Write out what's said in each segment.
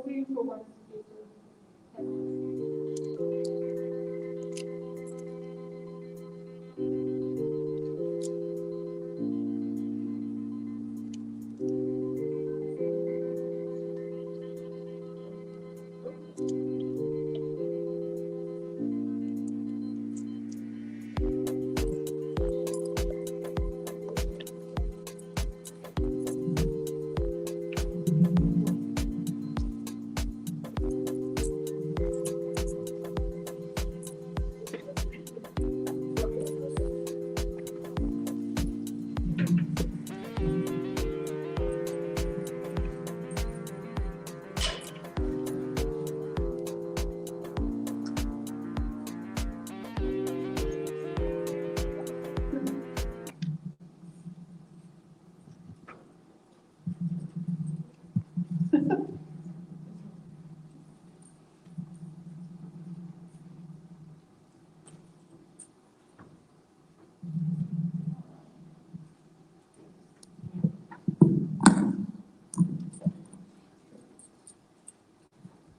waiting for one speaker.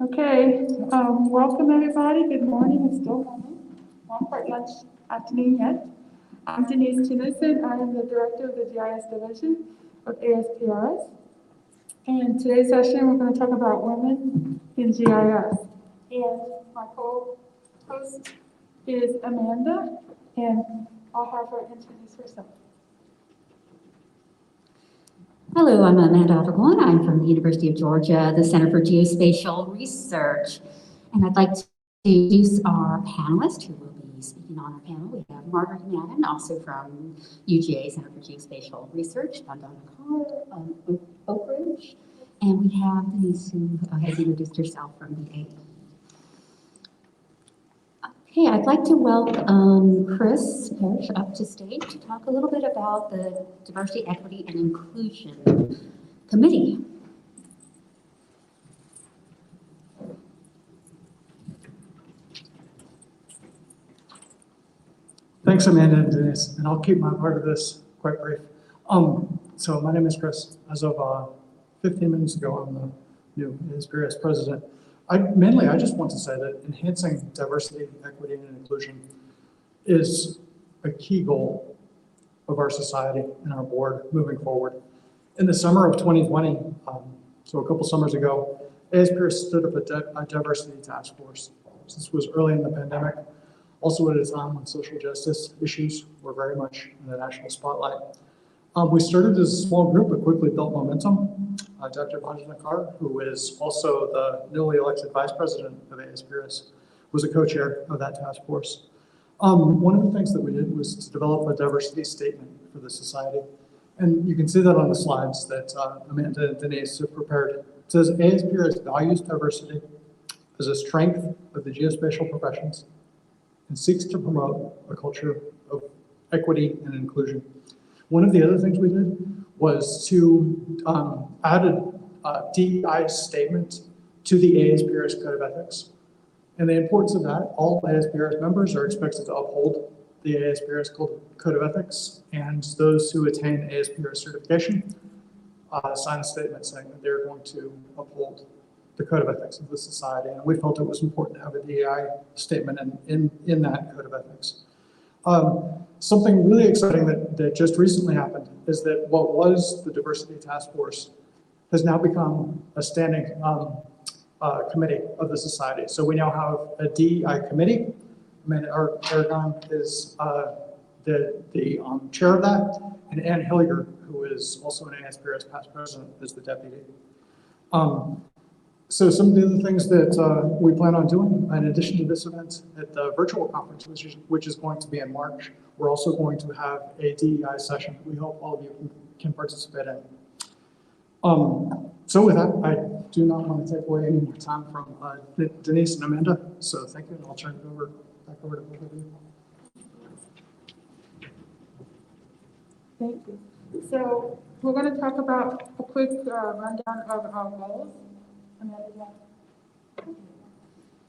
Okay, welcome everybody. Good morning. It's still morning. Not quite lunch afternoon yet. I'm Denise Tennyson. I am the director of the GIS division of ASPRS. And today's session, we're going to talk about women in GIS. And my co-host is Amanda, and I'll have her introduce herself. Hello, I'm Amanda Everglade. I'm from the University of Georgia, the Center for Geospatial Research. And I'd like to introduce our panelists who will be speaking on our panel. We have Margaret Madden, also from UGA, Center for Geospatial Research, Donna Carr, Oak Ridge. And we have Denise, who has introduced herself from VA. Okay, I'd like to welcome Chris Parrish up to stage to talk a little bit about the Diversity, Equity, and Inclusion Committee. Thanks, Amanda and Denise, and I'll keep my part of this quite brief. So my name is Chris. As of 15 minutes ago, I'm the new ASPRS president. I just want to say that enhancing diversity, equity, and inclusion is a key goal of our society and our board moving forward. In the summer of 2020, so a couple summers ago, ASPRS stood up a diversity task force. This was early in the pandemic, also at a time when social justice issues were very much in the national spotlight. We started as a small group, but quickly built momentum. Dr. Donna Carr, who is also the newly elected vice president of ASPRS, was a co-chair of that task force. One of the things that we did was to develop a diversity statement for the society. And you can see that on the slides that Amanda and Denise have prepared. It says ASPRS values diversity as a strength of the geospatial professions and seeks to promote a culture of equity and inclusion. One of the other things we did was to add a DEI statement to the ASPRS Code of Ethics. And the importance of that, all ASPRS members are expected to uphold the ASPRS Code of Ethics, and those who attain ASPRS certification sign a statement saying that they're going to uphold the Code of Ethics of the society. And we felt it was important to have a DEI statement in that Code of Ethics. Something really exciting that just recently happened is that what was the Diversity Task Force has now become a standing committee of the society. So we now have a DEI committee. Amanda Aragon is the chair of that, and Ann Hilliger, who is also an ASPRS past president, is the deputy. So some of the other things that we plan on doing, in addition to this event at the virtual conference, which is going to be in March, we're also going to have a DEI session. We hope all of you can participate in. So with that, I do not want to take away any more time from Denise and Amanda. So thank you, and I'll turn it back over to both of you. Thank you. So we're going to talk about a quick rundown of our goals.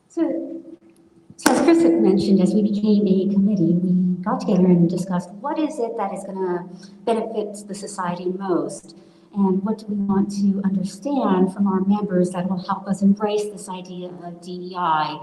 So as Chris had mentioned, as we became a committee, we got together and discussed what is it that is going to benefit the society most. And what do we want to understand from our members that will help us embrace this idea of DEI?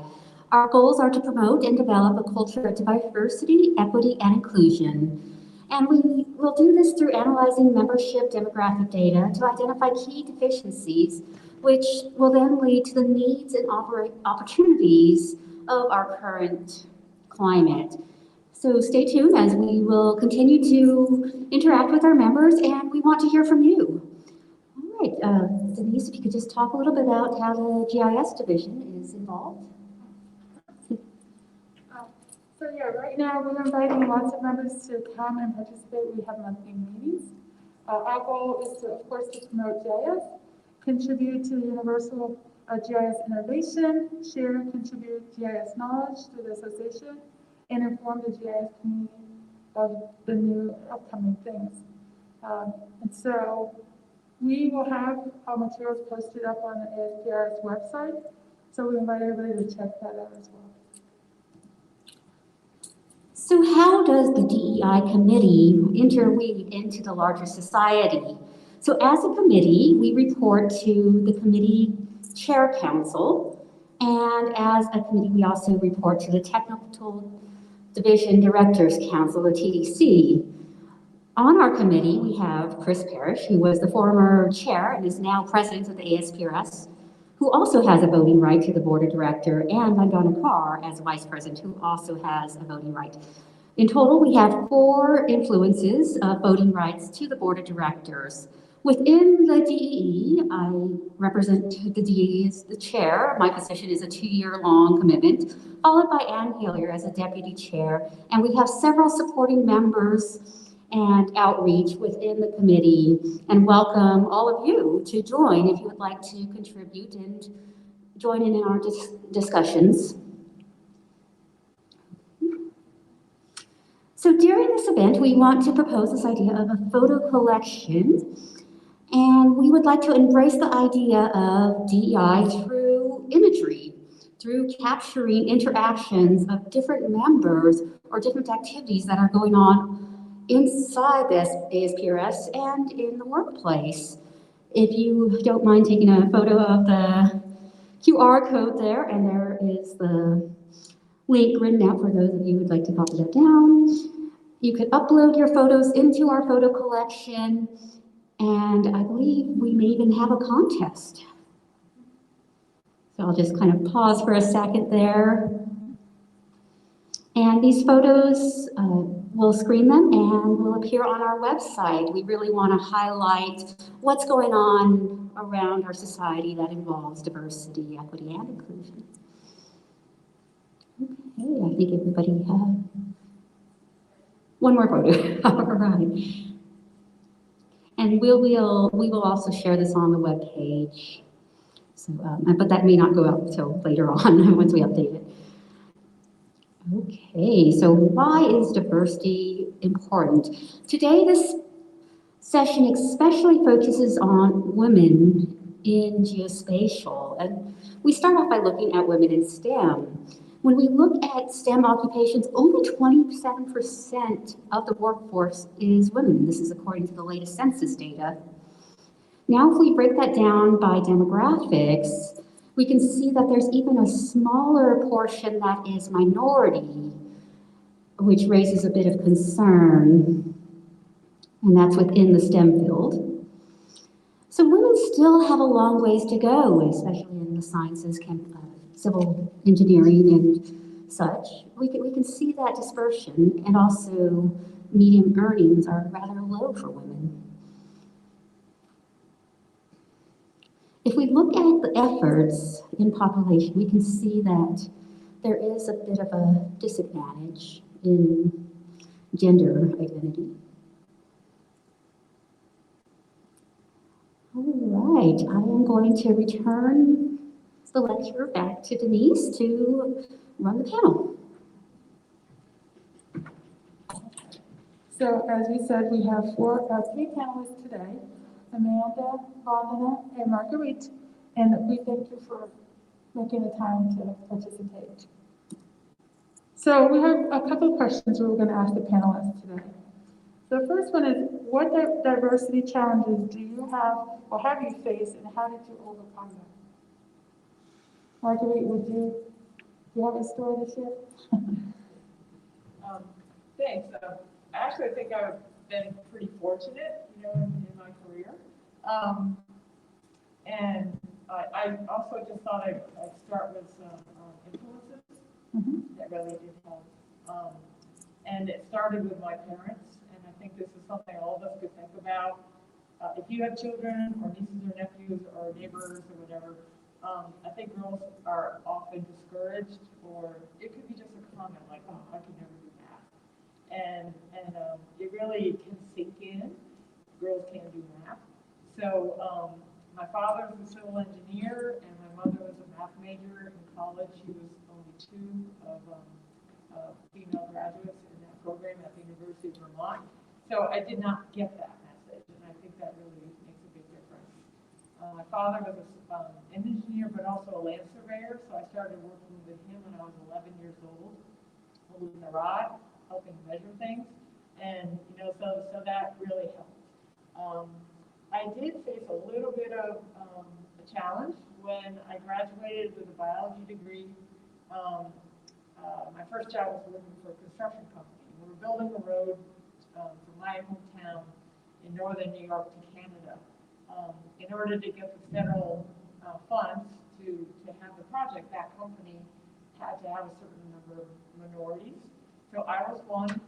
Our goals are to promote and develop a culture of diversity, equity, and inclusion. And we will do this through analyzing membership demographic data to identify key deficiencies, which will then lead to the needs and opportunities of our current climate. So stay tuned as we will continue to interact with our members, and we want to hear from you. All right, Denise, if you could just talk a little bit about how the GIS division is involved. So yeah, right now we're inviting lots of members to come and participate. We have monthly meetings. Our goal is to, of course, to promote GIS, contribute to the universal GIS innovation, share and contribute GIS knowledge to the association, and inform the GIS community of the new upcoming things. And so we will have our materials posted up on the ASPRS website. So we invite everybody to check that out as well. So how does the DEI committee interweave into the larger society? So as a committee, we report to the committee chair council, and as a committee, we also report to the technical division directors council, the TDC. On our committee, we have Chris Parrish, who was the former chair and is now president of the ASPRS, who also has a voting right to the board of director, and Madonna Carr as vice president, who also has a voting right. In total, we have 4 influences of voting rights to the board of directors. Within the DEE, I represent the DEE as the chair. My position is a 2-year-long commitment, followed by Ann Hillier as a deputy chair, and we have several supporting members and outreach within the committee, and welcome all of you to join if you would like to contribute and join in our discussions. So during this event, we want to propose this idea of a photo collection, and we would like to embrace the idea of DEI through imagery, through capturing interactions of different members or different activities that are going on inside this ASPRS and in the workplace. If you don't mind taking a photo of the QR code there, and there is the link written out for those of you who would like to copy that down. You could upload your photos into our photo collection, and I believe we may even have a contest. So I'll just kind of pause for a second there. And these photos, we'll screen them and will appear on our website. We really want to highlight what's going on around our society that involves diversity, equity, and inclusion. Okay, I think everybody had one more photo. All right. And we will also share this on the webpage. So, but that may not go out until later on once we update it. Okay, so why is diversity important? Today, this session especially focuses on women in geospatial. And we start off by looking at women in STEM. When we look at STEM occupations, only 27% of the workforce is women. This is according to the latest census data. Now, if we break that down by demographics, we can see that there's even a smaller portion that is minority, which raises a bit of concern, and that's within the STEM field. So women still have a long ways to go, especially in the sciences, civil engineering and such. We can see that dispersion, and also median earnings are rather low for women. If we look at the efforts in population, we can see that there is a bit of a disadvantage in gender identity. All right, I am going to return the lecture back to Denise to run the panel. So as we said, we have 3 panelists today, Amanda, Vandana, and Marguerite, and we thank you for making the time to participate. So we have a couple of questions we're going to ask the panelists today. The first one is, what diversity challenges do you have or have you faced, and how did you overcome them? Marguerite, do you have a story to share? Thanks. I think I've been pretty fortunate, in my career. And I also just thought I'd start with some influences that really did help. And it started with my parents, and I think this is something all of us could think about. If you have children or nieces or nephews or neighbors or whatever, I think girls are often discouraged, or it could be just a comment like, "Oh, I could never do math," and it really can sink in. Girls can't do math, so my father was a civil engineer, and my mother was a math major in college. She was only two of female graduates in that program at the University of Vermont. So I did not get that message, and I think that really makes a big difference. My father was an engineer, but also a land surveyor, so I started working with him when I was 11 years old, holding the rod, helping measure things, and so that really helped. I did face a little bit of a challenge when I graduated with a biology degree. My first job was working for a construction company. We were building a road from my hometown in northern New York to Canada. In order to get the federal funds to have the project, that company had to have a certain number of minorities. So I was one.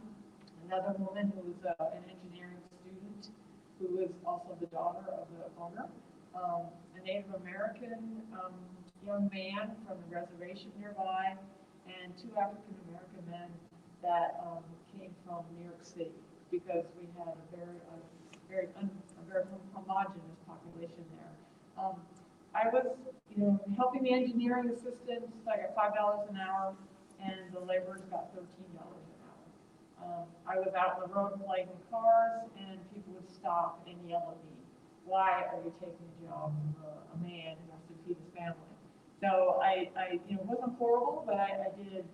Another woman who was an engineering student, who was also the daughter of the owner, a Native American young man from the reservation nearby, and two African American men that came from New York City, because we had a very homogeneous population there. I was, helping the engineering assistants. I got $5 an hour, and the laborers got $13 an hour. I was out on the road playing with cars, and people would stop and yell at me, "Why are you taking a job from a man who has to feed his family?" So I it wasn't horrible, but I did,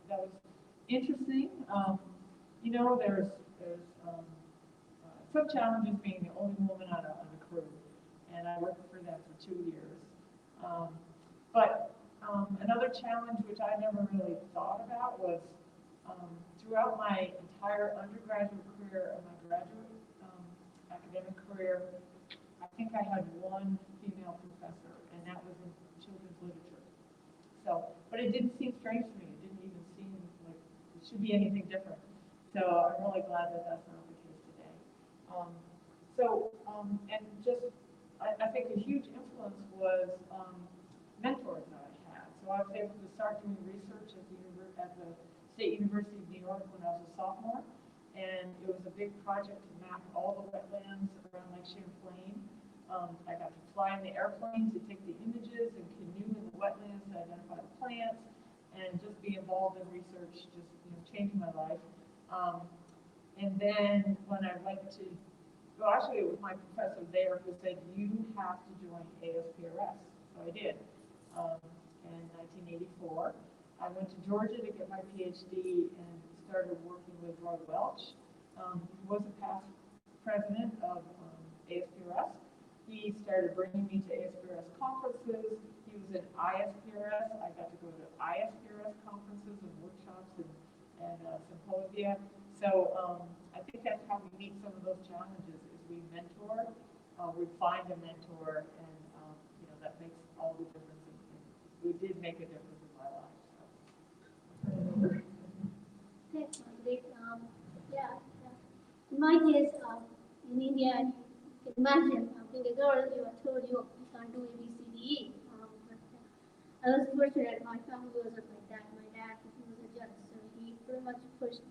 that was interesting. There's some challenges being the only woman on a crew, and I worked for them for 2 years. But another challenge which I never really thought about was throughout my entire undergraduate career and my graduate academic career, I think I had one female professor, and that was in children's literature. So, but it didn't seem strange to me. It didn't even seem like it should be anything different. So I'm really glad that that's not the case today. And just, I think a huge influence was mentors that I had. So I was able to start doing research at the State University of New York when I was a sophomore, and it was a big project to map all the wetlands around Lake Champlain. I got to fly in the airplane to take the images and canoe in the wetlands to identify the plants, and just be involved in research, just changing my life. And then when I went to, well, actually it was my professor there who said, "You have to join ASPRS." So I did. In 1984, I went to Georgia to get my PhD and started working with Roy Welch, who was a past president of ASPRS. He started bringing me to ASPRS conferences. He was in ISPRS. I got to go to ISPRS conferences and workshops and symposia. So I think that's how we meet some of those challenges, is we mentor, we find a mentor, and that makes all the difference. And it did make a difference in my life. So. Thanks, Margaret. In my case, in India, you can imagine being a girl, you are told you can't do A, B, C, D, E. But I was fortunate. My family wasn't like that. My dad, he was a judge, so he pretty much pushed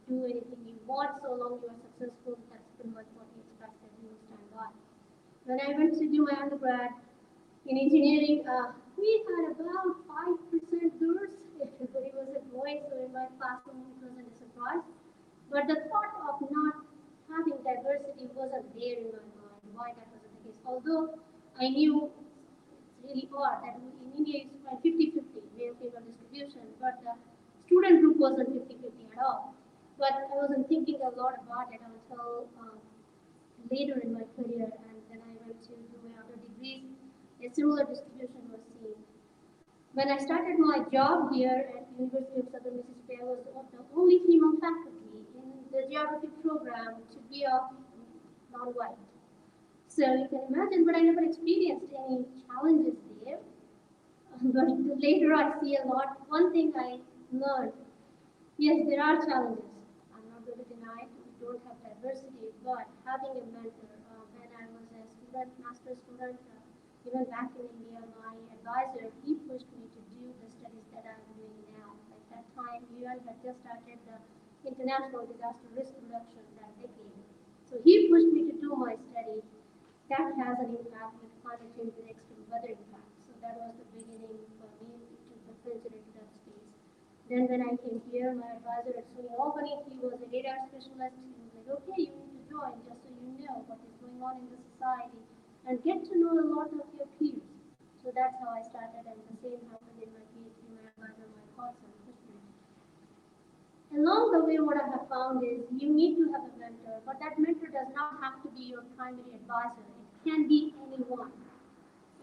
do anything you want so long you are successful. That's pretty much what he expects that you will stand by. When I went to do my undergrad in engineering, we had about 5% girls. Everybody was a boy, so in my classroom it wasn't a surprise. But the thought of not having diversity wasn't there in my mind, why that wasn't the case. Although I knew it's really odd that in India it's 50-50 male-female distribution, but the student group wasn't 50-50 at all. But I wasn't thinking a lot about it until later in my career, and then I went to do my other degrees. A similar distribution was seen. When I started my job here at University of Southern Mississippi, I was the only female faculty in the geography program to be of non-white. So you can imagine, but I never experienced any challenges there. But later I see a lot. One thing I learned, yes, there are challenges. I'm not going to deny it. We don't have diversity, but having a mentor, when I was a student, master student, even back in India, my advisor, he pushed me to do the studies that I'm doing now. Like that time, UN had just started the International Disaster Risk Reduction that decade. So he pushed me to do my study. That has an impact with climate change and extreme weather impact. So that was the beginning for me to venture into that space. Then when I came here, my advisor at SUNY Albany, he was a radar specialist. He was like, okay, you need to join just so you know what is going on in the society and get to know a lot of your peers. So that's how I started, and the same happened in my PhD. My advisor, my course, and history. Along the way, what I have found is you need to have a mentor, but that mentor does not have to be your primary advisor. It can be anyone.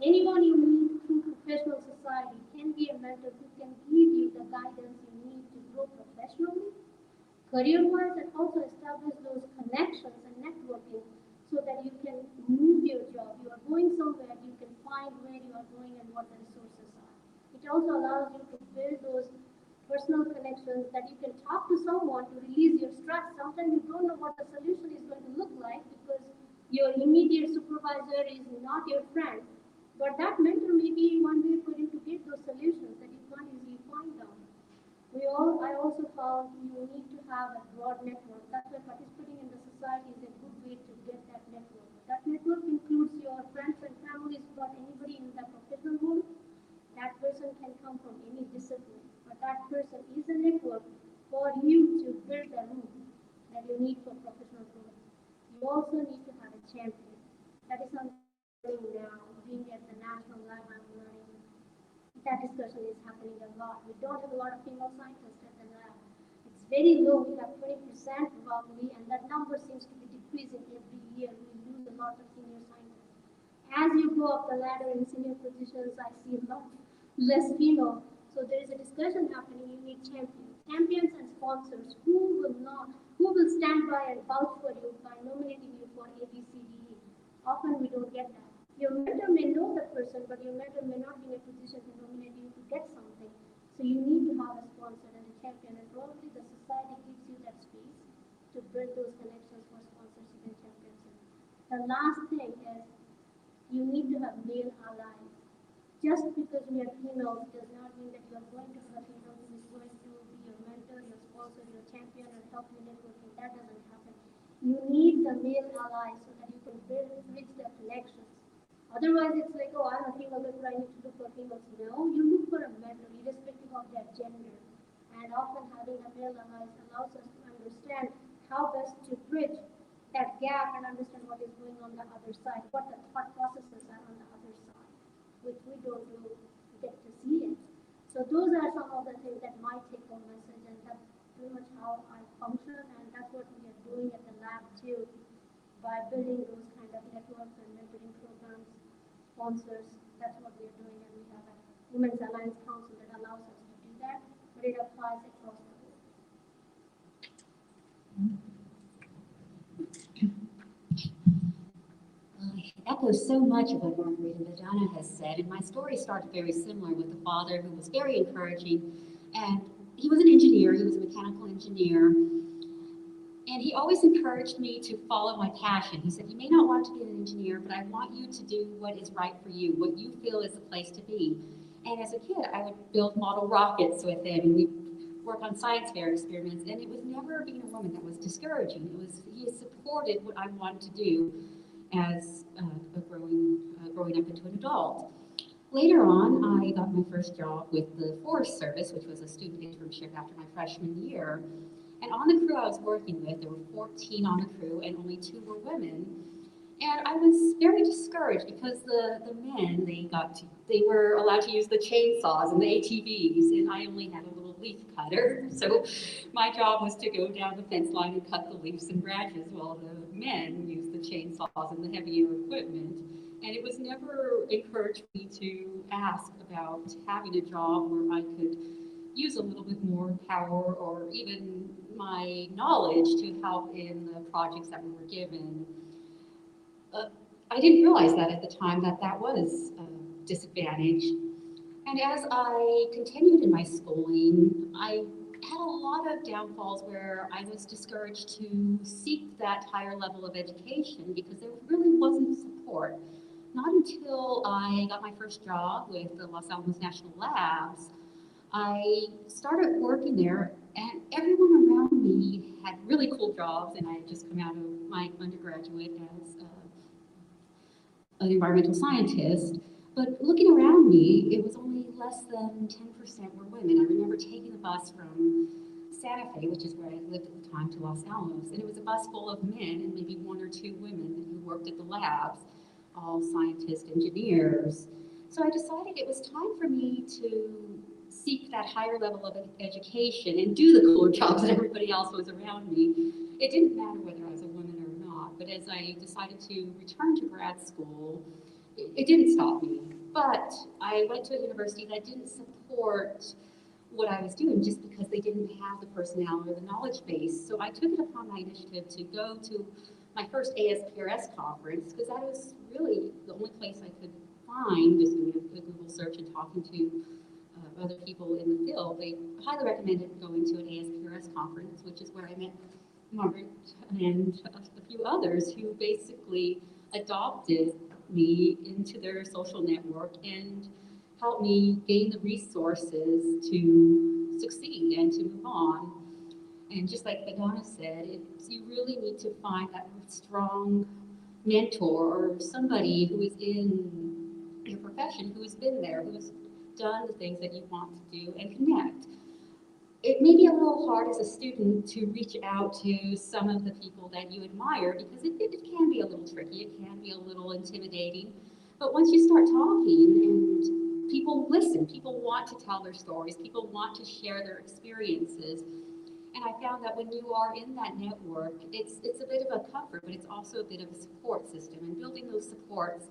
Anyone you meet through professional society can be a mentor who can give you the guidance you need to grow professionally, career-wise, and also establish those connections and networking so that you can move your job. You are going somewhere, you can find where you are going and what the resources are. It also allows you to build those personal connections that you can talk to someone to release your stress. Sometimes you don't know what the solution is going to look like because your immediate supervisor is not your friend. But that mentor may be one way for you to get those solutions that you can't easily find out. I also found you need to have a broad network. That's why participating in the society is a good way to get that network. That network includes your friends and families, but anybody in the professional world, that person can come from any discipline. But that person is a network for you to build the room that you need for professional growth. You also need to have a champion. That is something I'm learning now. Being at the national lab, I'm learning that discussion is happening a lot. We don't have a lot of female scientists at the lab. It's very low. We have 20% probably, and that number seems to be decreasing every year. We lose a lot of senior scientists. As you go up the ladder in senior positions, I see a lot less female. So there is a discussion happening. You need champions and sponsors who will stand by and vouch for you by nominating you for ABCDE. Often we don't get that. Your mentor may know the person, but your mentor may not be in a position to nominate you to get something. So you need to have a sponsor and a champion, and probably the society gives you that space to build those connections for sponsorship and championship. The last thing is you need to have male allies. Just because we are females does not mean that you are going to have a female who is going to be your mentor, your sponsor, your champion, or help you networking. That doesn't happen. You need the male allies so that you can bridge the connections. Otherwise, it's like, oh, I'm a female, therefore I need to look for females. No, you look for a mentor, irrespective of their gender. And often having a male allies allows us to understand how best to bridge that gap and understand what is going on the other side, what the thought processes are on the other side, which we don't get to see it. So those are some of the things that might take home message, and that's pretty much how I function, and that's what we are doing at the lab too, by building those kind of networks and mentoring programs, sponsors. That's what we are doing, and we have a Women's Alliance Council that allows us to do that, but it applies across the board. I echo so much of what Margaret and Madonna has said, and my story started very similar with a father who was very encouraging, and he was an engineer, he was a mechanical engineer, and he always encouraged me to follow my passion. He said, you may not want to be an engineer, but I want you to do what is right for you, what you feel is the place to be. And as a kid, I would build model rockets with him, and we'd work on science fair experiments, and it was never being a woman that was discouraging. He supported what I wanted to do as growing up into an adult. Later on, I got my first job with the Forest Service, which was a student internship after my freshman year. And on the crew I was working with, there were 14 on the crew, and only 2 were women. And I was very discouraged because the men, they were allowed to use the chainsaws and the ATVs, and I only had a little leaf cutter. So my job was to go down the fence line and cut the leaves and branches while the men used the chainsaws and the heavier equipment. And it was never encouraged me to ask about having a job where I could use a little bit more power or even my knowledge to help in the projects that we were given. uh, I didn't realize that at the time that that was a disadvantage. And as I continued in my schooling, I had a lot of downfalls where I was discouraged to seek that higher level of education because there really wasn't support. Not until I got my first job with the Los Alamos National Labs, I started working there, and everyone around me had really cool jobs, and I had just come out of my undergraduate as an environmental scientist. But looking around me, it was only less than 10% were women. I remember taking the bus from Santa Fe, which is where I lived at the time, to Los Alamos, and it was a bus full of men and maybe one or two women who worked at the labs, all scientists, engineers. So I decided it was time for me to seek that higher level of education and do the cooler jobs that everybody else was around me. It didn't matter whether I was a woman or not, but as I decided to return to grad school, it didn't stop me. But I went to a university that didn't support what I was doing just because they didn't have the personnel or the knowledge base. So I took it upon my initiative to go to my first ASPRS conference because that was really the only place I could find, just doing a Google search and talking to other people in the field. They highly recommended going to an ASPRS conference, which is where I met Margaret and a few others who basically adopted me into their social network and helped me gain the resources to succeed and to move on. And just like Madonna said, you really need to find that strong mentor or somebody who is in your profession, who has been there, who has done the things that you want to do, and connect. It may be a little hard as a student to reach out to some of the people that you admire because it can be a little tricky, it can be a little intimidating. But once you start talking and people listen, people want to tell their stories, people want to share their experiences. And I found that when you are in that network, it's a bit of a comfort, but it's also a bit of a support system. And building those supports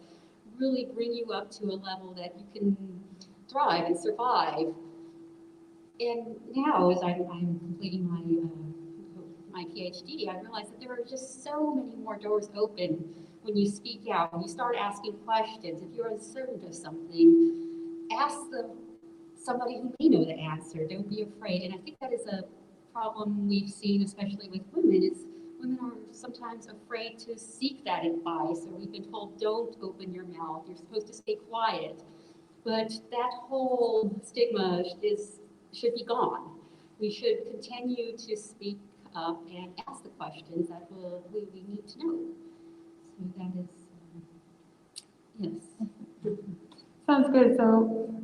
really bring you up to a level that you can thrive and survive. And now, as I'm completing my PhD, I realize that there are just so many more doors open when you speak out, when you start asking questions. If you're uncertain of something, ask somebody who may know the answer. Don't be afraid. And I think that is a problem we've seen, especially with women, is women are sometimes afraid to seek that advice, or we've been told, don't open your mouth, you're supposed to stay quiet. But that whole stigma should be gone. We should continue to speak up and ask the questions that we need to know. So that is, yes. Sounds good. So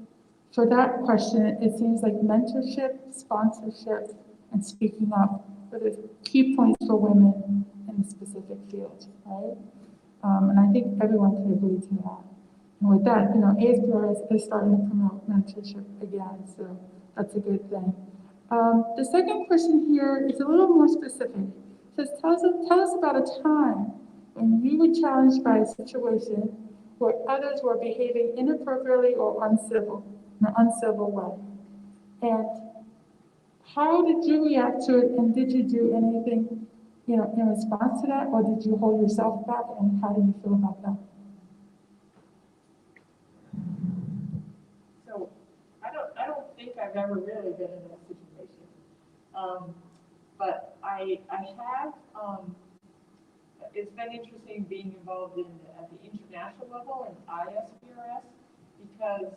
for that question, it seems like mentorship, sponsorship, and speaking up are the key points for women in the specific field, right? And I think everyone can agree to that. And with that, ASPRS is starting to promote mentorship again, so that's a good thing. The second question here is a little more specific. It says, tell us about a time when you were challenged by a situation where others were behaving inappropriately or uncivil, in an uncivil way. And how did you react to it, and did you do anything, in response to that, or did you hold yourself back, and how do you feel about that? So I don't think I've ever really been in that situation. But I have, it's been interesting being involved at the international level in ISPRS because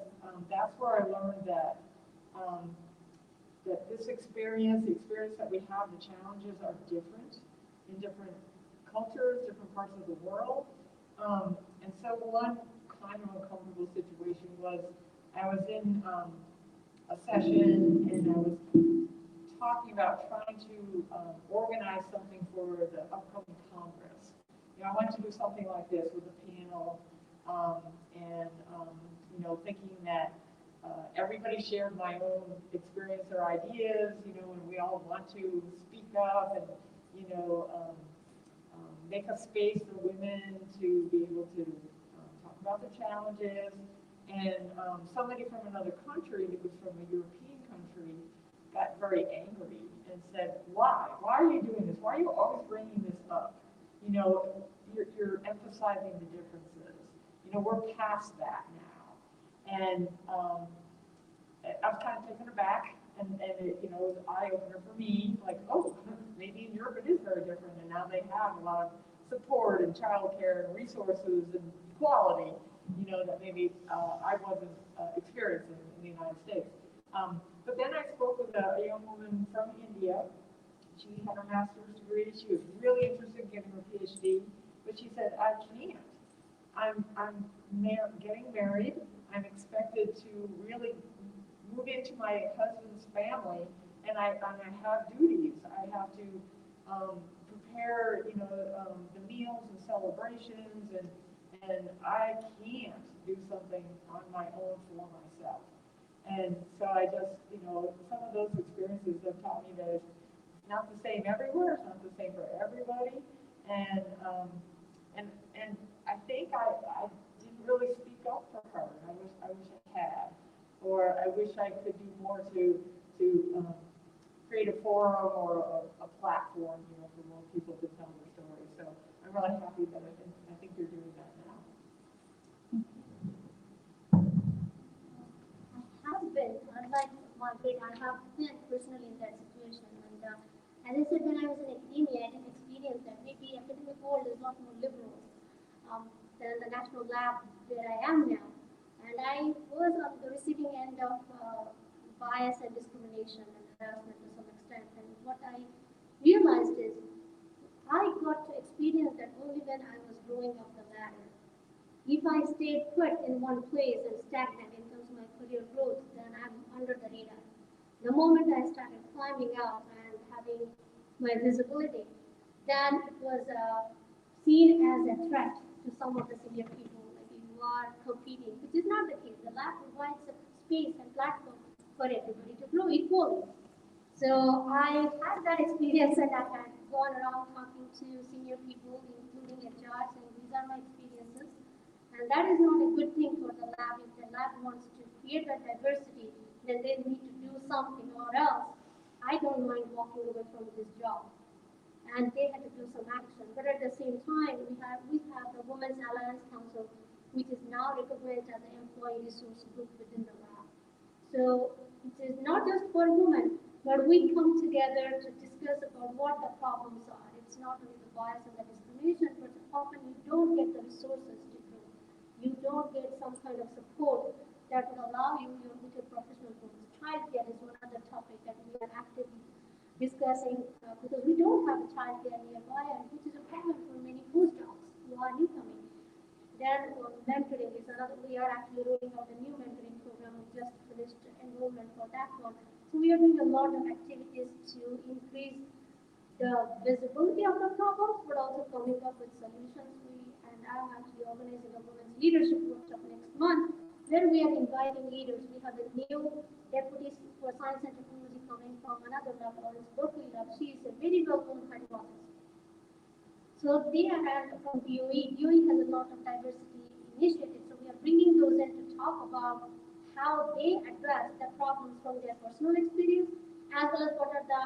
that's where I learned that that this experience, the experience that we have, the challenges are different in different cultures, different parts of the world. And so one kind of uncomfortable situation was I was in a session and I was talking about trying to organize something for the upcoming Congress. I wanted to do something like this with a panel, and, thinking that everybody shared my own experience or ideas, and we all want to speak up and, make a space for women to be able to talk about their challenges. And somebody from another country, that was from a European country, got very angry and said, why? Why are you doing this? Why are you always bringing this up? You're emphasizing the differences. We're past that now. And I was kind of taken aback, and it, was an eye-opener for me, like, oh, maybe in Europe it is very different, and now they have a lot of support and childcare and resources and equality, that maybe I wasn't experiencing in the United States. But then I spoke with a young woman from India. She had her master's degree. She was really interested in getting her PhD, but she said, I can't. I'm getting married. I'm expected to really move into my husband's family, and I have duties. I have to prepare, the meals and celebrations, and I can't do something on my own for myself. And so I just, some of those experiences have taught me that it's not the same everywhere. It's not the same for everybody. And I think I didn't really speak up for her. I wish I had, or I wish I could do more to create a forum or a platform, for more people to tell their stories. So I'm really happy that I think you're doing that now. I have been, unlike Margaret, I have been personally in that situation. And as I said, when I was in academia, I didn't experience that. Maybe academic world is a lot more liberal than the national lab where I am now. And I was on the receiving end of bias and discrimination and harassment to some extent. And what I realized is I got to experience that only when I was growing up the ladder. If I stayed put in one place and stagnant in terms of my career growth, then I'm under the radar. The moment I started climbing up and having my visibility, then it was seen as a threat to some of the senior people, like you are competing, which is not the case. The lab provides a space and platform for everybody to grow equally. So I had that experience, and I had gone around talking to senior people, including HRs, and these are my experiences. And that is not a good thing for the lab. If the lab wants to create that diversity, then they need to do something, or else I don't mind walking away from this job. And they had to do some action. But at the same time, we have the Women's Alliance Council, which is now recognized as an employee resource group within the lab. So it is not just for women, but we come together to discuss about what the problems are. It's not only the bias and the discrimination, but often you don't get the resources to grow. You don't get some kind of support that will allow you with your professional goals. Childcare is one other topic that we are actively discussing because we don't have a childcare nearby, and which is a problem for many postdocs who are incoming. Then mentoring is another. We are actually rolling out a new mentoring program. We just finished enrollment for that one. So we are doing a lot of activities to increase the visibility of the problems, but also coming up with solutions. And I'm actually organizing a women's leadership workshop next month, where we are inviting leaders. We have a new deputy for science and technology coming from another lab, Lawrence Berkeley lab. She is a very well-known hypothesis. So they are from DOE. DOE has a lot of diversity initiatives. So we are bringing those in to talk about how they address the problems from their personal experience, as well as what are the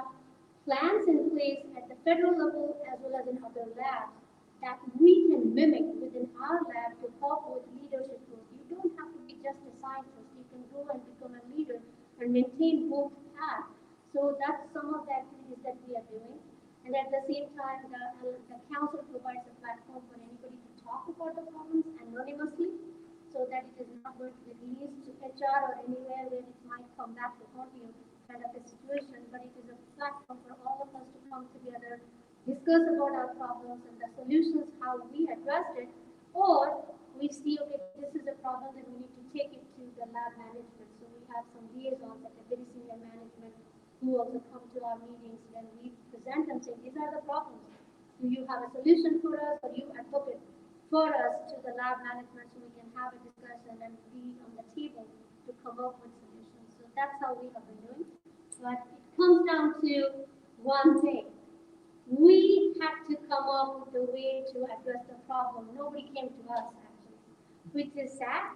plans in place at the federal level, as well as in other labs, that we can mimic within our lab to help with leadership growth. You don't have to be just a scientist. You can go and become a leader and maintain both paths. So that's some of the activities that we are doing. And at the same time, the council provides a platform for anybody to talk about the problems anonymously, so that it is not going to be released to HR or anywhere where it might come back to haunt you, kind of a situation. But it is a platform for all of us to come together, discuss about our problems and the solutions, how we addressed it, or we see, okay, this is a problem that we need to take it to the lab management. So we have some liaisons at the very senior management who also come to our meetings when we present and say, these are the problems. Do you have a solution for us, or you advocate for us to the lab management so we can have a discussion and be on the table to come up with solutions? So that's how we have been doing. But it comes down to one thing. We had to come up with a way to address the problem. Nobody came to us, actually, which is sad.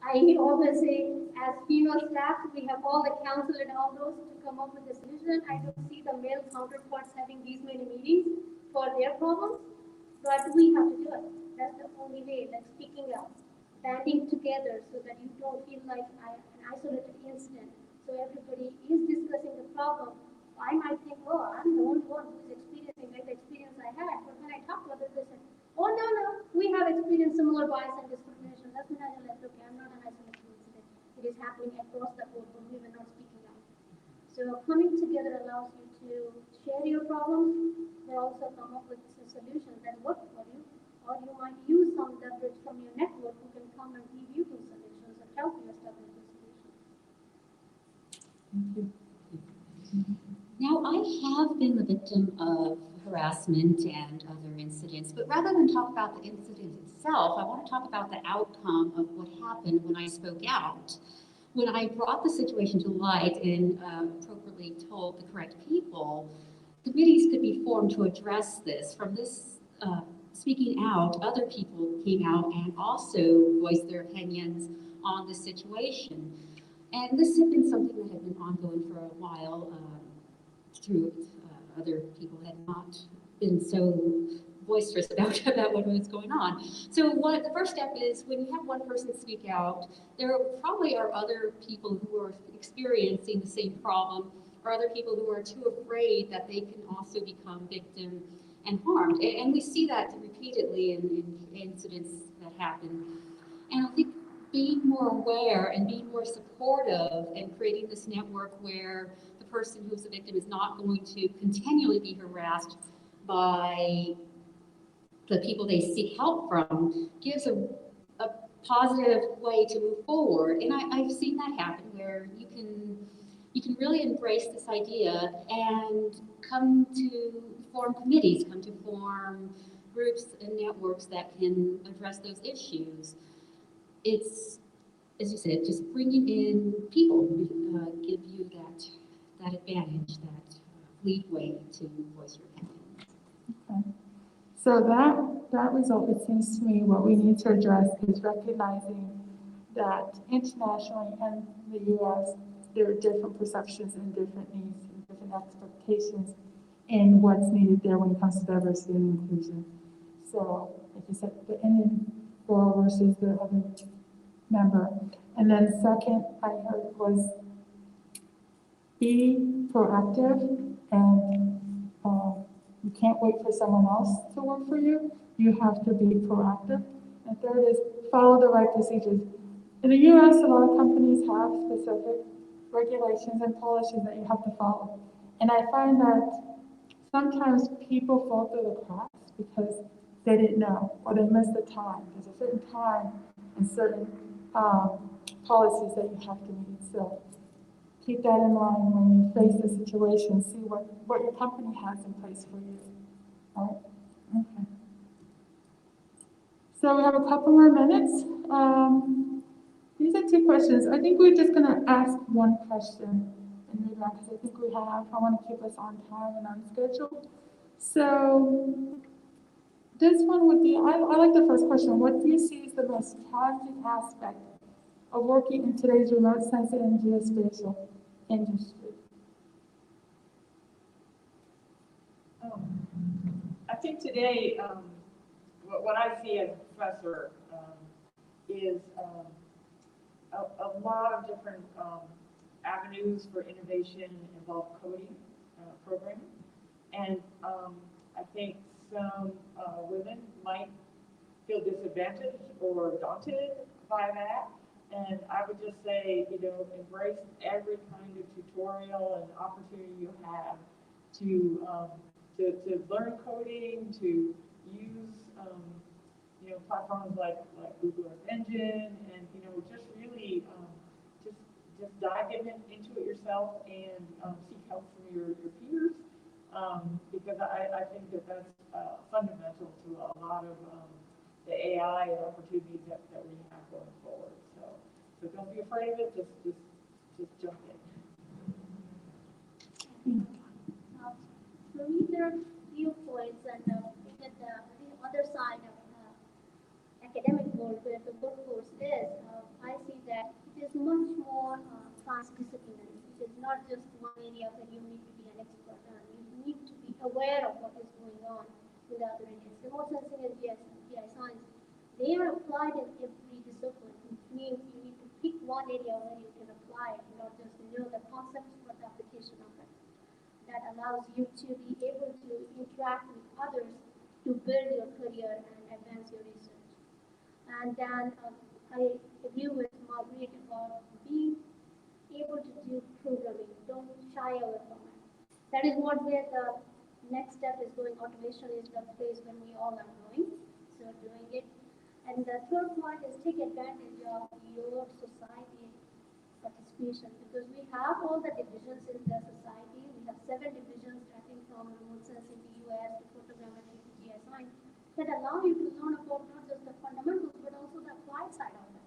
I always say, as female staff, we have all the counsel and all those to come up with a solution. I don't see the male counterparts having these many meetings for their problems, but we have to do it. That's the only way, like speaking up, banding together so that you don't feel like an isolated incident. So everybody is discussing the problem. I might think, oh, I'm the only one who's experiencing like the experience I had. But when I talk to others, they say, oh, no, no, we have experienced similar bias and discrimination. That's when I realized, okay, I'm not an isolated incident. It is happening across the board when we were not speaking out. So coming together allows you to share your problems, but also come up with a solution that works for you. Or you might use some leverage from your network who can come and give you those solutions and help you establish those solutions. Thank you. Now, I have been the victim of harassment and other incidents, but rather than talk about the incident itself, I want to talk about the outcome of what happened when I spoke out. When I brought the situation to light and appropriately told the correct people, committees could be formed to address this. From this speaking out, other people came out and also voiced their opinions on the situation. And this had been something that had been ongoing for a while. Through other people had not been so boisterous about what was going on. So the first step is when you have one person speak out, there probably are other people who are experiencing the same problem, or other people who are too afraid that they can also become victim and harmed. And we see that repeatedly in incidents that happen. And I think being more aware and being more supportive and creating this network where the person who's a victim is not going to continually be harassed by the people they seek help from gives a positive way to move forward. And I've seen that happen where you can really embrace this idea and come to form committees, come to form groups and networks that can address those issues. It's, as you said, just bringing in people give you that advantage, that leadway to voice your opinion. Okay. So that result, it seems to me, what we need to address is recognizing that internationally and the U.S., there are different perceptions and different needs and different expectations in what's needed there when it comes to diversity and inclusion. So, like you said, the Indian girl versus the other member. And then second, I heard was be proactive and you can't wait for someone else to work for you. You have to be proactive. And third is follow the right procedures. In the U.S., a lot of companies have specific regulations and policies that you have to follow. And I find that sometimes people fall through the cracks because they didn't know or they missed the time. There's a certain time and certain policies that you have to meet. So keep that in mind when you face the situation. See what your company has in place for you. All right? Okay. So we have a couple more minutes. These are two questions. I think we're just going to ask one question and move on because I think I want to keep us on time and on schedule. So this one would be, I like the first question. What do you see as the most challenging aspect of working in today's remote sensing and geospatial industry? I think today, what I see as a professor is a lot of different avenues for innovation involve coding, programming, and I think some women might feel disadvantaged or daunted by that. And I would just say, embrace every kind of tutorial and opportunity you have to learn coding, to use platforms like Google Earth Engine, and just really just dive into it yourself and seek help from your peers. because I think that that's fundamental to a lot of the AI opportunities that we have going forward. So don't be afraid of it. Just jump in. For me, there are few points, and at the other side of academic world where the workforce is, I see that it is much more transdisciplinary. It is not just one area that you need to be an expert on. You need to be aware of what is going on in the other areas. Remote sensing and GI science, they are applied in every discipline, which means you need to pick one area where you can apply it, not just know the concepts, but the application of it. That allows you to be able to interact with others to build your career and advance your research. And then I agree with Margaret about being able to do programming. Don't shy away from it. That is what where the next step is going. Automation is the place when we all are going. So doing it. And the third point is take advantage of your society participation, because we have all the divisions in the society. We have 7 divisions starting from remote sensing to US to photogrammetry to GSI that allow you to learn about not just the fundamentals but also the applied side of it.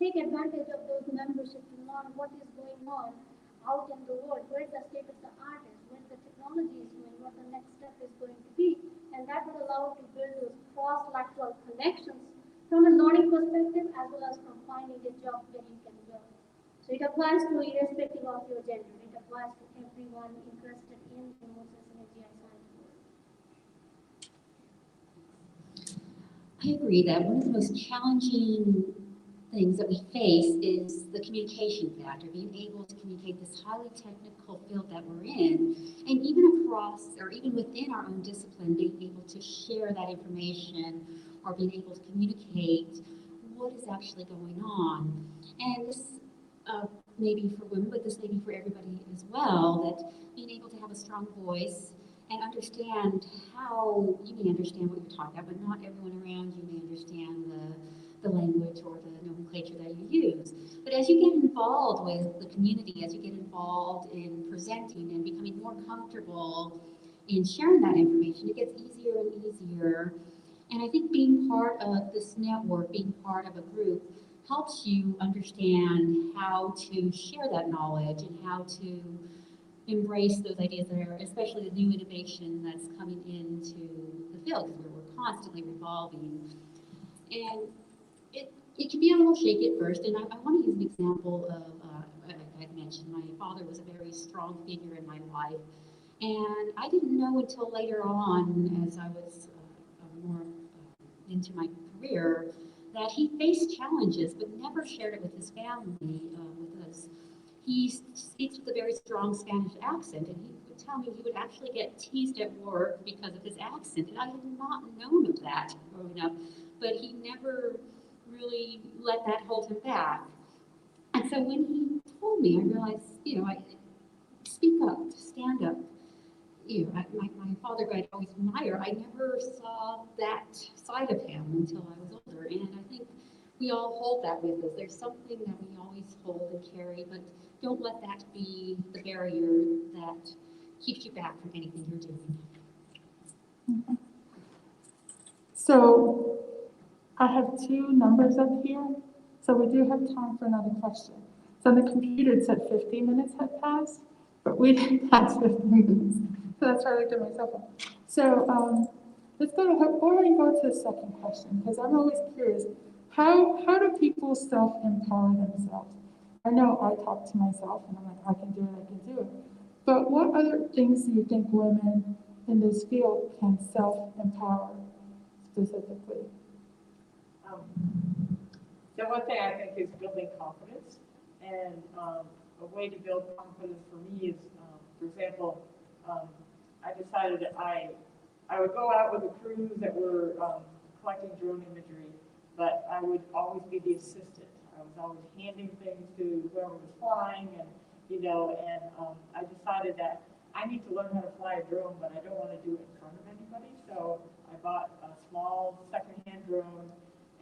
Take advantage of those membership to learn what is going on out in the world, where the state of the art is, where the technology is going, what the next step is going to be, and that will allow you to build those cross-lateral connections from a learning perspective as well as from finding a job where you can go. So it applies to irrespective of your gender. It applies to everyone interested in remote sensing and GI science world. I agree that one of the most challenging things that we face is the communication factor, being able to communicate this highly technical field that we're in, and even across or even within our own discipline, being able to share that information or being able to communicate what is actually going on. And this maybe for women, but this may be for everybody as well, that being able to have a strong voice and understand how you may understand what you're talking about, but not everyone around you may understand the language or the nomenclature that you use. But as you get involved with the community, as you get involved in presenting and becoming more comfortable in sharing that information, it gets easier and easier. And I think being part of this network, being part of a group, helps you understand how to share that knowledge and how to embrace those ideas that are, especially the new innovation that's coming into the field, because we're constantly revolving. And it can be a little shaky at first, and I want to use an example of, like I mentioned, my father was a very strong figure in my life, and I didn't know until later on, as I was more into my career, that he faced challenges, but never shared it with his family, with us. He speaks with a very strong Spanish accent, and he would tell me he would actually get teased at work because of his accent, and I had not known of that growing up, but he never really let that hold him back. And so when he told me, I realized, I speak up, stand up. My father, who I'd always admire, I never saw that side of him until I was older, and I think we all hold that with us. There's something that we always hold and carry, but don't let that be the barrier that keeps you back from anything you're doing. Mm-hmm. So I have 2 numbers up here, so we do have time for another question. So on the computer it said 15 minutes had passed, but we didn't pass 15 minutes. So that's why I looked at myself. So let's go to the second question, because I'm always curious. How do people self-empower themselves? I know I talk to myself and I'm like, I can do it. But what other things do you think women in this field can self-empower specifically? So one thing I think is building confidence, and a way to build confidence for me is, for example, I decided that I would go out with the crews that were collecting drone imagery, but I would always be the assistant. I was always handing things to whoever was flying, and I decided that I need to learn how to fly a drone, but I don't want to do it in front of anybody. So I bought a small secondhand drone,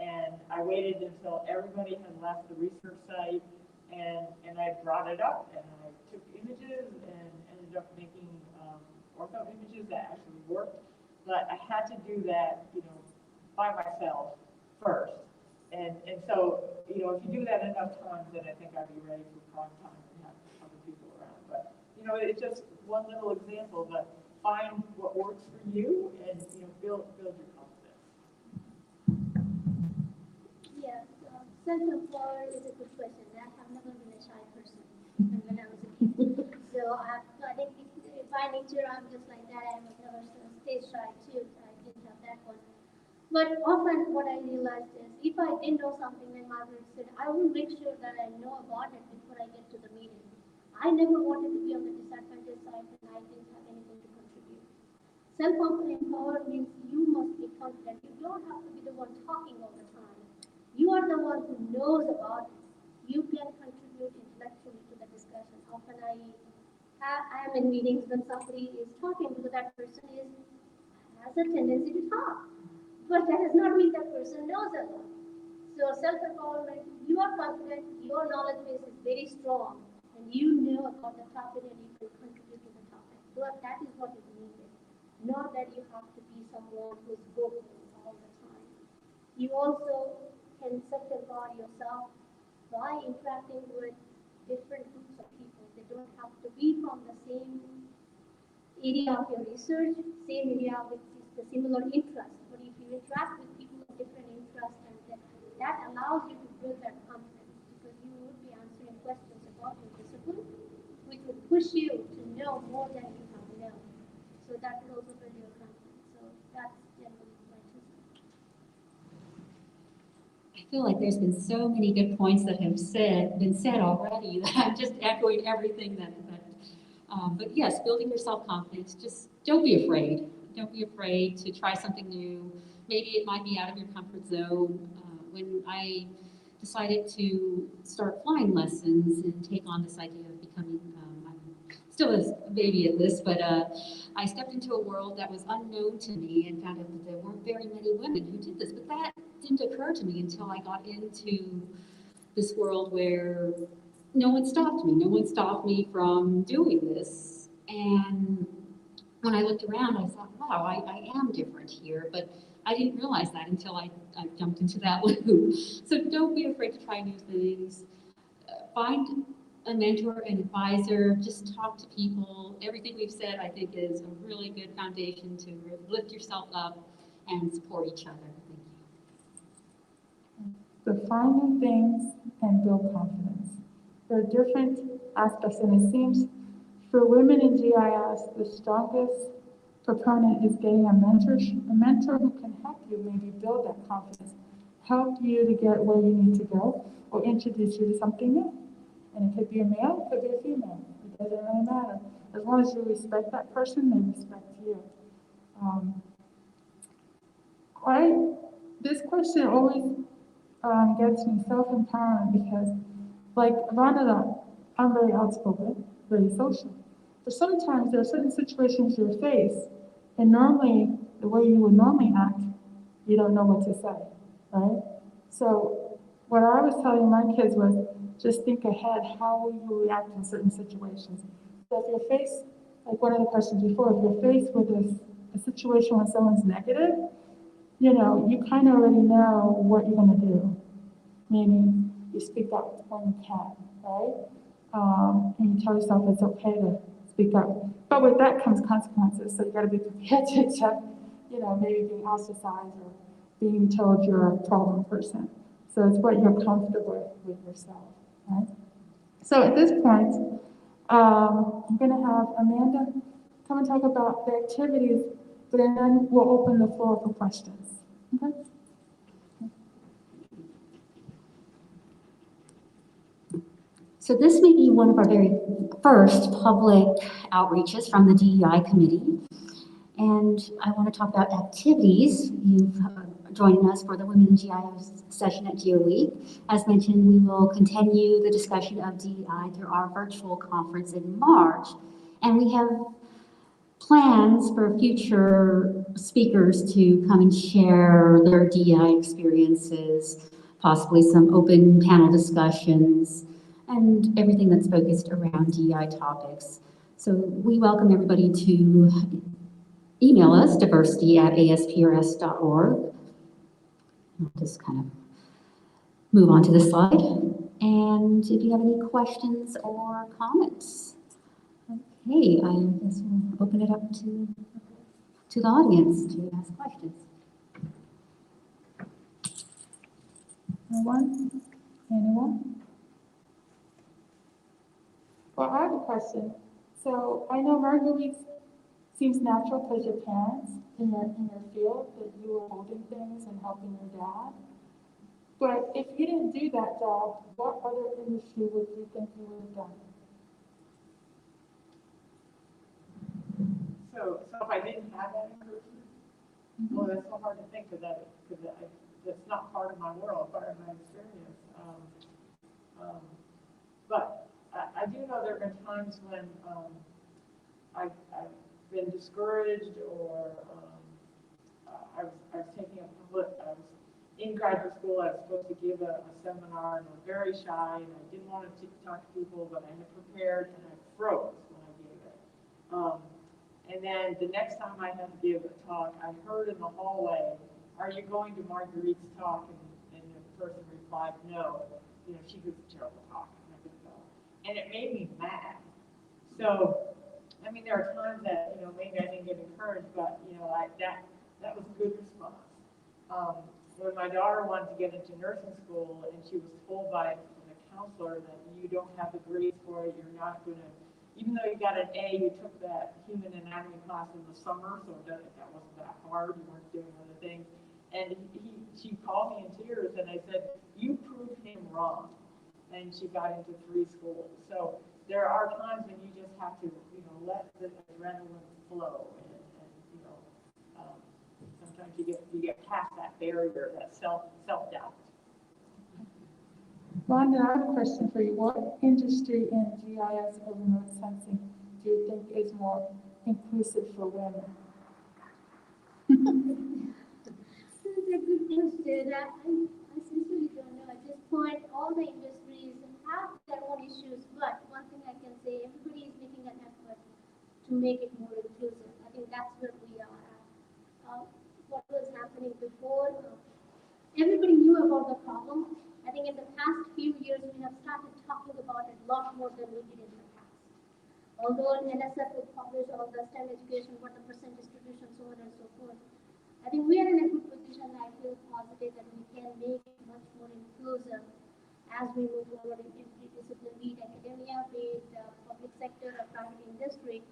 and I waited until everybody had left the research site, and I brought it up, and I took images and ended up making ortho images that actually worked, but I had to do that, by myself first. And so, if you do that enough times, then I think I'd be ready for prime time and have other people around. But, it's just one little example, but find what works for you and, build your confidence. Yeah, self-empowered is a good question. I have never been a shy person when I was a kid. So I think by nature I'm just like that. I was never stage shy too. I didn't have that one. But often what I realized is if I didn't know something, like Margaret said, I will make sure that I know about it before I get to the meeting. I never wanted to be on the disadvantaged side when I didn't have anything to contribute. Self-empowered means you must be confident. You don't have to be the one talking all the time. You are the one who knows about it. You can contribute intellectually to the discussion. Often I am in meetings when somebody is talking because that person has a tendency to talk. But that does not mean that person knows a lot. So self-empowerment, you are confident, your knowledge base is very strong, and you know about the topic and you can contribute to the topic. But that is what is needed. Not that you have to be someone who's vocal all the time. You also can self-empower yourself by interacting with different groups of people. They don't have to be from the same area of your research, same area with the similar interests. But if you interact with people of different interests, and that allows you to build that confidence because you would be answering questions about your discipline, which would push you to know more than you have known. So that will also build your confidence. So that's generally my two cents. I feel like there's been so many good points that have been said already that I'm just echoing everything but yes, building your self-confidence, just don't be afraid. Don't be afraid to try something new. Maybe it might be out of your comfort zone. When I decided to start flying lessons and take on this idea of becoming, I'm still a baby at this, but I stepped into a world that was unknown to me and found out that there weren't very many women who did this. But that didn't occur to me until I got into this world where no one stopped me. No one stopped me from doing this. And when I looked around, I thought, wow, I am different here. But I didn't realize that until I jumped into that loop. So don't be afraid to try new things. Find a mentor, an advisor, just talk to people. Everything we've said, I think, is a really good foundation to lift yourself up and support each other. Thank you. Define new things and build confidence. There are different aspects, and it seems for women in GIS, the strongest proponent is getting a mentor who can help you maybe build that confidence, help you to get where you need to go, or introduce you to something new. And it could be a male, it could be a female. It doesn't really matter. As long as you respect that person, they respect you. This question always gets me self-empowering because, like Rhonda, I'm very outspoken, very social. But sometimes there are certain situations you face, and normally, the way you would normally act, you don't know what to say, right? So what I was telling my kids was just think ahead, how will you react in certain situations? So if you're faced, like one of the questions before, if you're faced with a situation where someone's negative, you kind of already know what you're going to do. Meaning, you speak up when you can, right? And you tell yourself it's okay to speak up. But with that comes consequences, so you got to be prepared to accept, maybe being ostracized or being told you're a problem person. So it's what you're comfortable with yourself, right? So at this point, I'm going to have Amanda come and talk about the activities, but then we'll open the floor for questions. Okay? So this may be one of our very first public outreaches from the DEI committee. And I want to talk about activities. You've joined us for the Women in GIS session at GEO Week. As mentioned, we will continue the discussion of DEI through our virtual conference in March. And we have plans for future speakers to come and share their DEI experiences, possibly some open panel discussions, and everything that's focused around DEI topics. So we welcome everybody to email us, diversity@asprs.org. I'll just kind of move on to this slide. And if you have any questions or comments, okay, I guess we'll open it up to the audience to ask questions. No one? Anyone? Well, I have a question. So I know Marguerite seems natural because your parents in your field that you were holding things and helping your dad. But if you didn't do that job, what other industry would you think you would have done? So if I didn't have that encouragement, well, that's so hard to think of that, that's not part of my world, part of my experience. But I do know there have been times when I've been discouraged, or I was taking a public, I was in graduate school, I was supposed to give a seminar, and I was very shy, and I didn't want to talk to people, but I had prepared, and I froze when I gave it. And then the next time I had to give a talk, I heard in the hallway, "Are you going to Marguerite's talk?" And the person replied, "No. You know, she gives a terrible talk." And I didn't go. And it made me mad. So, I mean, there are times that, you know, maybe I didn't get encouraged, but, you know, that was a good response. When my daughter wanted to get into nursing school, and she was told by the counselor that you don't have the grades for it, you're not going to, even though you got an A, you took that human anatomy class in the summer, so that wasn't that hard, you weren't doing other things. And she called me in tears, and I said, "You proved him wrong." And she got into 3 schools. So there are times when you just have to, you know, let the adrenaline flow, and you know, sometimes you get past that barrier, that self-doubt. Rhonda, I have a question for you. What industry in GIS or remote sensing do you think is more inclusive for women? This is a good question. I sincerely don't know. At this point, all the industries have their own issues, but one thing I can say, everybody is making an effort to make it more inclusive. I think that's where we are at. What was happening before, everybody knew about the problem. I think in the past few years, we have started talking about it a lot more than we did in the past. Although NSF will publish all the STEM education, what the percent distribution, so on and so forth. I think we are in a good position. I feel positive that we can make it much more inclusive as we move forward in every discipline, be it academia, be it public sector or private industry.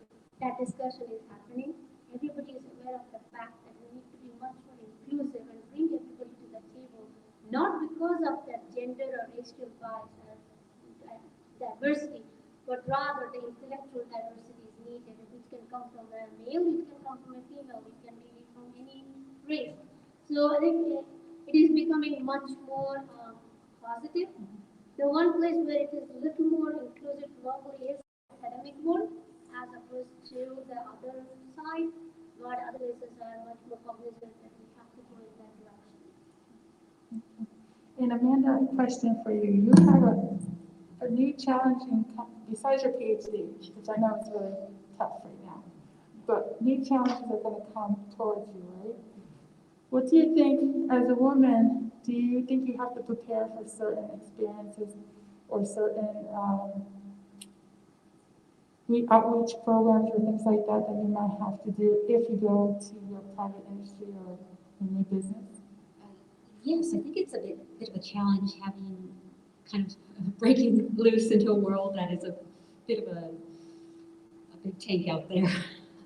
That discussion is happening. Everybody is aware of the fact that we need to be much more inclusive and bring everybody to the table, not because of their gender or racial bias or diversity, but rather the intellectual diversity is needed, which can come from a male, it can come from a female, it can be from any race. So I think it is becoming much more positive. The one place where it is a little more inclusive probably is academic world, as opposed to the other side, but other places are much more cognizant that we have to go in that direction. And Amanda, a question for you. You have a new challenging, besides your PhD, which I know is really tough right now, but new challenges are going to come towards you, right? What do you think, as a woman, do you think you have to prepare for certain experiences or certain outreach programs or things like that that you might have to do if you go to your private industry or in your business? Yes, I think it's a bit of a challenge having kind of breaking loose into a world that is a bit of a big tank out there.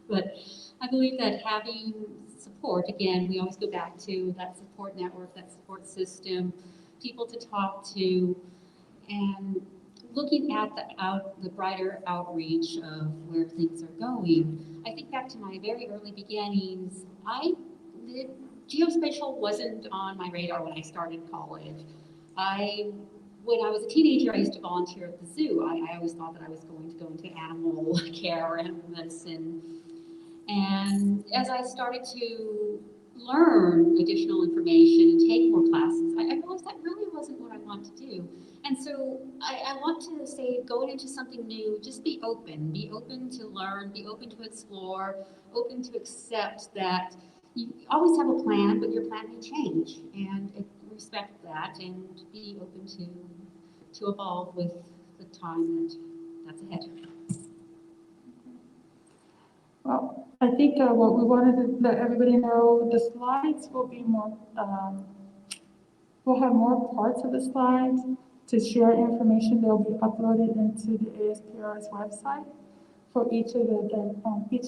But I believe that having support, again, we always go back to that support network, that support system, people to talk to, and looking at the brighter outreach of where things are going. I think back to my very early beginnings, geospatial wasn't on my radar when I started college. When I was a teenager, I used to volunteer at the zoo. I always thought that I was going to go into animal care or animal medicine. And as I started to learn additional information and take more classes, I realized that really wasn't what I wanted to do. And so I want to say, going into something new, just be open to learn, be open to explore, open to accept that you always have a plan, but your plan may change, and respect that, and be open to evolve with the time that's ahead. Well, I think what we wanted to let everybody know, the slides will be more, we'll have more parts of the slides to share information. They'll be uploaded into the ASPR's website for each of each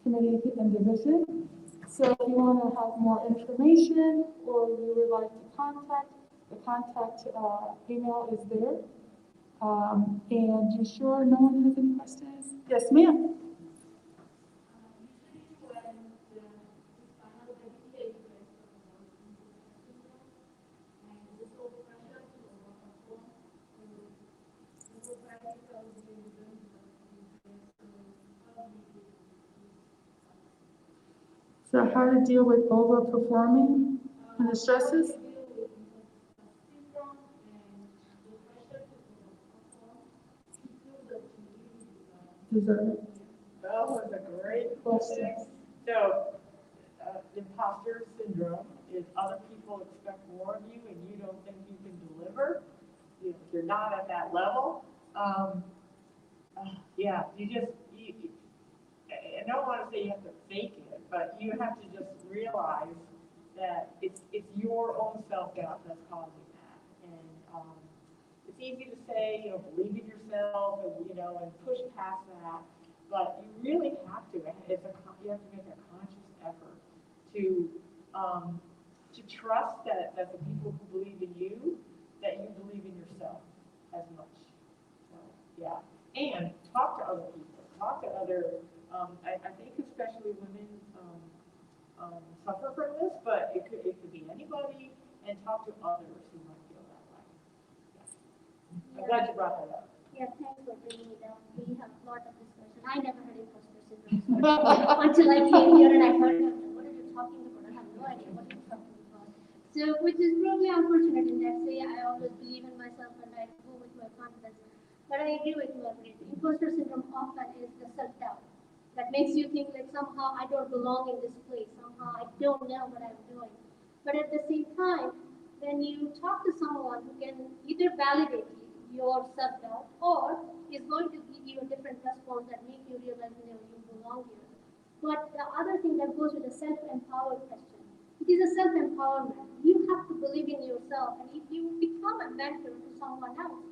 committee and division. So if you want to have more information or you would like to contact, the contact email is there. And you sure no one has any questions? Yes, ma'am. So how to deal with overperforming and the stresses? Deserve it. That was a great question. So, imposter syndrome is other people expect more of you and you don't think you can deliver. You're not at that level. Yeah, I don't want to say you have to fake it, but you have to just realize that it's your own self-doubt that's causing that. And it's easy to say, believe in yourself and push past that, but you really have to. You have to make a conscious effort to trust that the people who believe in you, that you believe in yourself as much. So, yeah. And talk to other people. Talk to other, I think especially women suffer from this, but it could be anybody, and talk to others who might feel that way. Yeah. I'm glad you brought that up. Yeah, thanks for bringing it up. We have a lot of discussion. I never heard imposter syndrome until I came here and I heard it. What are you talking about? I have no idea what you're talking about. So, which is really unfortunate in that say I always believe in myself and I go with my confidence. But I agree with you, Margaret. Imposter syndrome often is the self-doubt that makes you think like somehow I don't belong in this place, somehow I don't know what I'm doing. But at the same time, when you talk to someone who can either validate your self-doubt or is going to give you a different response that make you realize you belong here. But the other thing that goes with the self-empowered question, it is a self-empowerment. You have to believe in yourself, and if you become a mentor to someone else,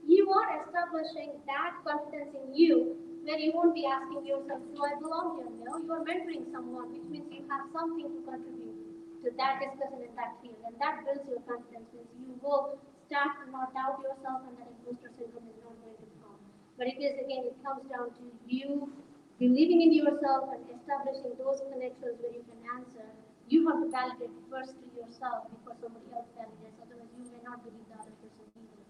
you are establishing that confidence in you where you won't be asking yourself, do I belong here? No, you are mentoring someone, which means you have something to contribute to that discussion in that field. And that builds your confidence, means you will start to not doubt yourself and that imposter syndrome is not going to come. But it is, again, it comes down to you believing in yourself and establishing those connections where you can answer. You have to validate first to yourself before somebody else validates, otherwise you may not believe the other person either.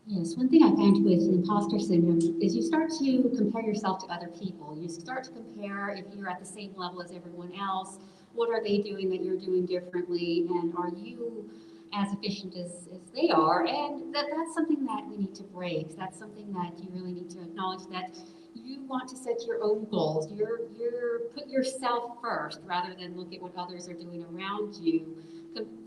Yes, one thing I find with imposter syndrome is you start to compare yourself to other people. You start to compare if you're at the same level as everyone else. What are they doing that you're doing differently? And are you as efficient as they are? And that's something that we need to break. That's something that you really need to acknowledge that you want to set your own goals. You're put yourself first rather than look at what others are doing around you.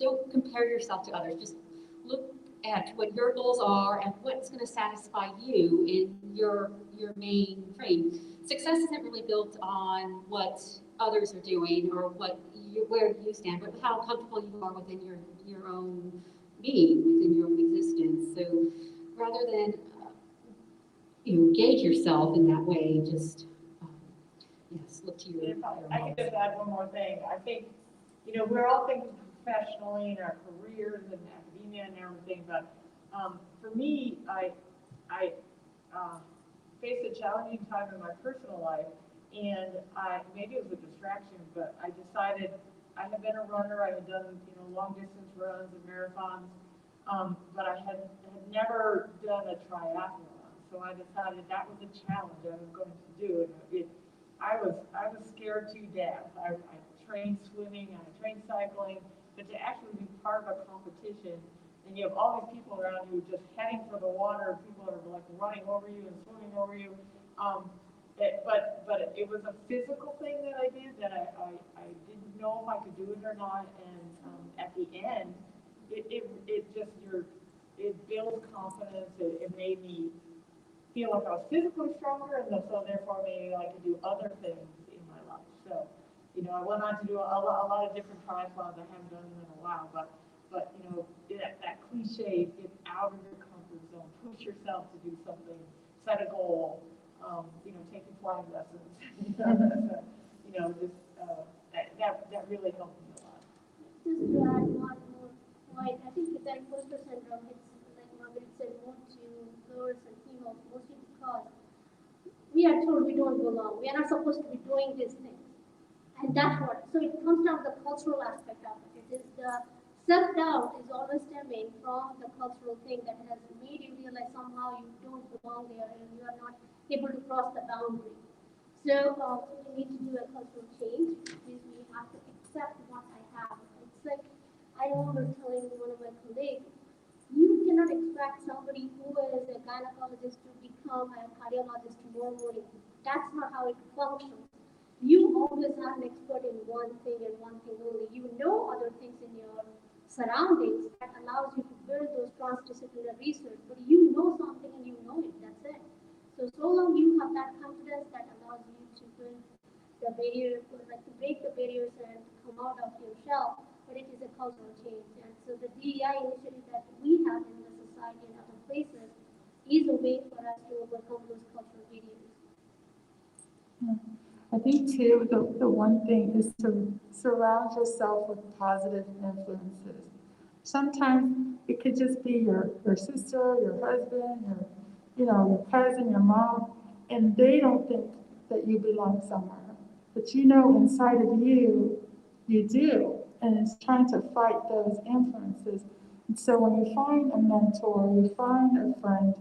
Don't compare yourself to others. Just look at what your goals are and what's going to satisfy you in your main frame. Success isn't really built on what others are doing or where you stand, but how comfortable you are within your own being, within your own existence. So rather than gauge yourself in that way, just yes, look to your. I can just add one more thing. I think we're all thinking professionally in our careers and academia and everything, but for me, I faced a challenging time in my personal life, and maybe it was a distraction, but I decided I had been a runner. I had done long distance runs and marathons, but I had never done a triathlon. So I decided that was a challenge I was going to do, and I was scared to death. I trained swimming, I trained cycling, but to actually be part of a competition and you have all these people around you just heading for the water, people are like running over you and swimming over you. But it was a physical thing that I did that I didn't know if I could do it or not, and at the end, it built confidence, it made me feel like I was physically stronger, and so therefore maybe I could do other things in my life. So, I went on to do a lot of different triathlons. I haven't done them in a while, but that cliche, get out of your comfort zone, push yourself to do something, set a goal, taking flying lessons, that really helped me a lot. Just to add one more point, I think that imposter syndrome hits, like Margaret said, more to girls and females, mostly because we are told we don't belong. We are not supposed to be doing these things. And that's what, so it comes down to the cultural aspect of it. It is the self-doubt is always stemming from the cultural thing that has made you realize somehow you don't belong there and you are not able to cross the boundary. So we need to do a cultural change, because we have to accept what I have. It's like, I remember telling one of my colleagues, you cannot expect somebody who is a gynecologist to become a cardiologist tomorrow morning. That's not how it functions. You always have an expert in one thing and one thing only. You know other things in your surroundings that allows you to build those transdisciplinary research, but you know something and you know it, that's it. So long you have that confidence that allows you to build the barrier, like to break the barriers and come out of your shell, but it is a cultural change. And so the DEI initiative that we have in the society and other places is a way for us to overcome those cultural barriers. I think too, the one thing is to surround yourself with positive influences. Sometimes it could just be your sister, your husband, your cousin, your mom, and they don't think that you belong somewhere. But inside of you, you do. And it's trying to fight those influences. And so when you find a mentor, you find a friend,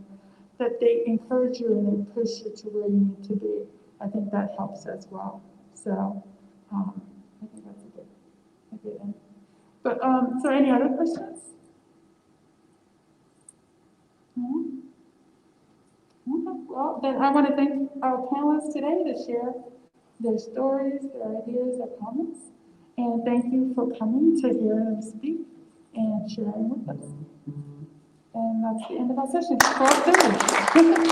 that they encourage you and they push you to where you need to be. I think that helps as well. So I think that's a good end. But so any other questions? No? Okay. Well, then I want to thank our panelists today to share their stories, their ideas, their comments. And thank you for coming to hear them speak and sharing with us. And that's the end of our session. 12:30.